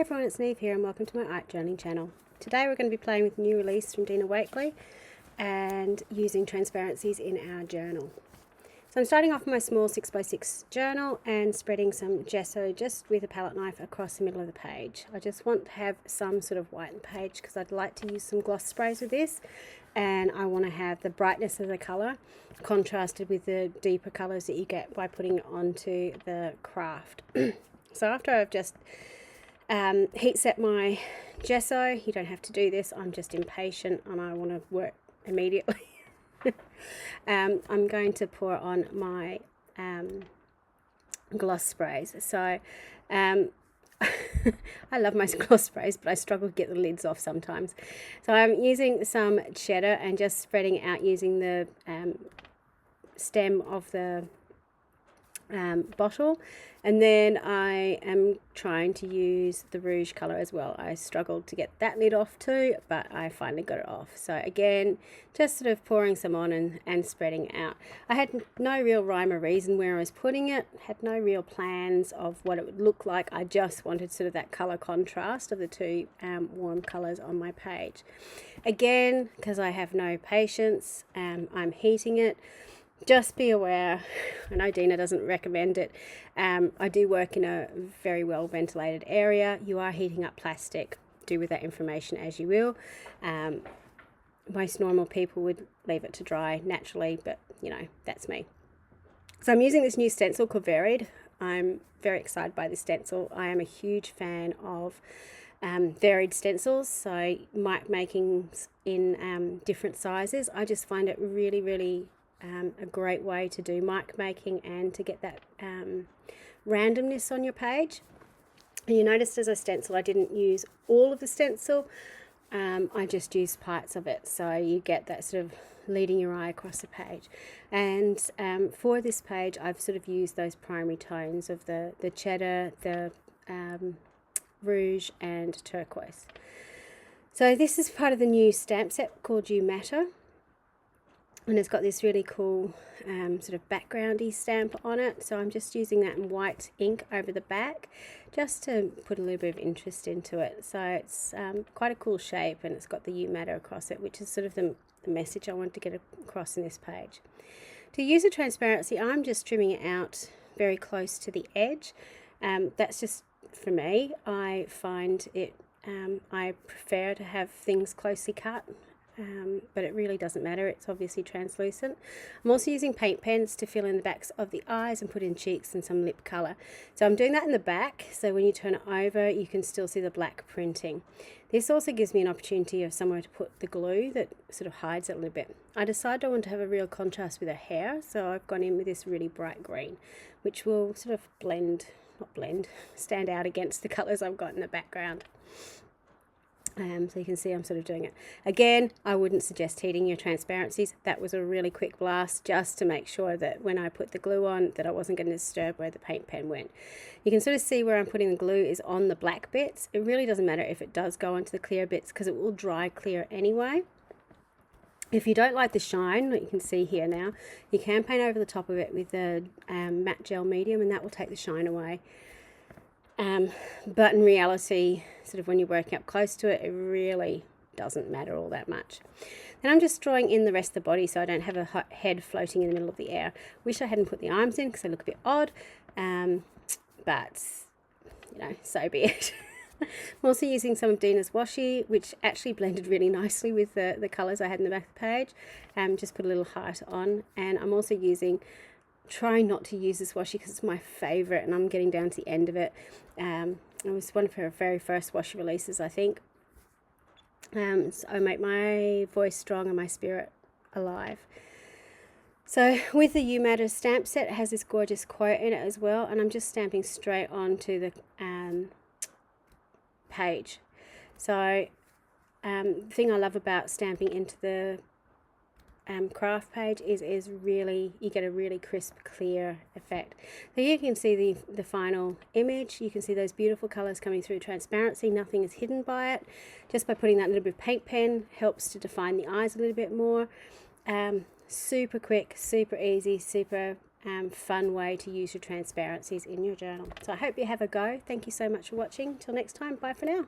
everyone, it's Niamh here and welcome to my art journaling channel. Today we're going to be playing with a new release from Dina Wakley and using transparencies in our journal. So I'm starting off my small 6x6 journal and spreading some gesso just with a palette knife across the middle of the page. I just want to have some sort of white in the page because I'd like to use some gloss sprays with this, and I want to have the brightness of the colour contrasted with the deeper colours that you get by putting it onto the craft. So after I've just heat set my gesso, you don't have to do this, I'm just impatient and I want to work immediately. I'm going to pour on my gloss sprays. So I love my gloss sprays, but I struggle to get the lids off sometimes. So I'm using some cheddar and just spreading out using the stem of the bottle, and then I am trying to use the rouge colour as well. I struggled to get that lid off too, but I finally got it off. So again, just sort of pouring some on and spreading out. I had no real rhyme or reason where I was putting it, had no real plans of what it would look like. I just wanted sort of that colour contrast of the two warm colours on my page. Again, because I have no patience, I'm heating it. Just be aware, I know Dina doesn't recommend it, I do work in a very well ventilated area. You are heating up plastic. Do with that information as you will. Most normal people would leave it to dry naturally, but you know, that's me. So I'm using this new stencil called Varied. I'm very excited by this stencil. I am a huge fan of varied stencils, so mic makings in different sizes. I just find it really a great way to do mic making and to get that randomness on your page. And you noticed as a stencil I didn't use all of the stencil, I just used parts of it, so you get that sort of leading your eye across the page. And for this page I've sort of used those primary tones of the cheddar, the rouge and turquoise. So this is part of the new stamp set called You Matter. And it's got this really cool sort of backgroundy stamp on it. So I'm just using that in white ink over the back just to put a little bit of interest into it. So it's quite a cool shape, and it's got the You Matter across it, which is sort of the message I want to get across in this page. To use a transparency, I'm just trimming it out very close to the edge. That's just for me. I find it, I prefer to have things closely cut. But it really doesn't matter, it's obviously translucent. I'm also using paint pens to fill in the backs of the eyes and put in cheeks and some lip colour. So I'm doing that in the back, so when you turn it over you can still see the black printing. This also gives me an opportunity of somewhere to put the glue that sort of hides it a little bit. I decided I want to have a real contrast with her hair, so I've gone in with this really bright green, which will sort of stand out against the colours I've got in the background. So you can see I'm sort of doing it. Again, I wouldn't suggest heating your transparencies. That was a really quick blast just to make sure that when I put the glue on that I wasn't going to disturb where the paint pen went. You can sort of see where I'm putting the glue is on the black bits. It really doesn't matter if it does go onto the clear bits because it will dry clear anyway. If you don't like the shine, what you can see here now, you can paint over the top of it with the matte gel medium, and that will take the shine away. But in reality, sort of when you're working up close to it, it really doesn't matter all that much. Then I'm just drawing in the rest of the body so I don't have a head floating in the middle of the air. Wish I hadn't put the arms in because they look a bit odd, but you know, so be it. I'm also using some of Dina's washi, which actually blended really nicely with the colours I had in the back of the page. Just put a little heart on, and I'm also trying not to use this washi because it's my favourite and I'm getting down to the end of it. It was one of her very first washi releases, I think. So I make my voice strong and my spirit alive. So with the You Matter stamp set, it has this gorgeous quote in it as well, and I'm just stamping straight onto the page. So the thing I love about stamping into the craft page is really, you get a really crisp, clear effect. So you can see the final image. You can see those beautiful colours coming through transparency. Nothing is hidden by it. Just by putting that little bit of paint pen helps to define the eyes a little bit more. Super quick, super easy, super fun way to use your transparencies in your journal. So I hope you have a go. Thank you so much for watching. Till next time, bye for now.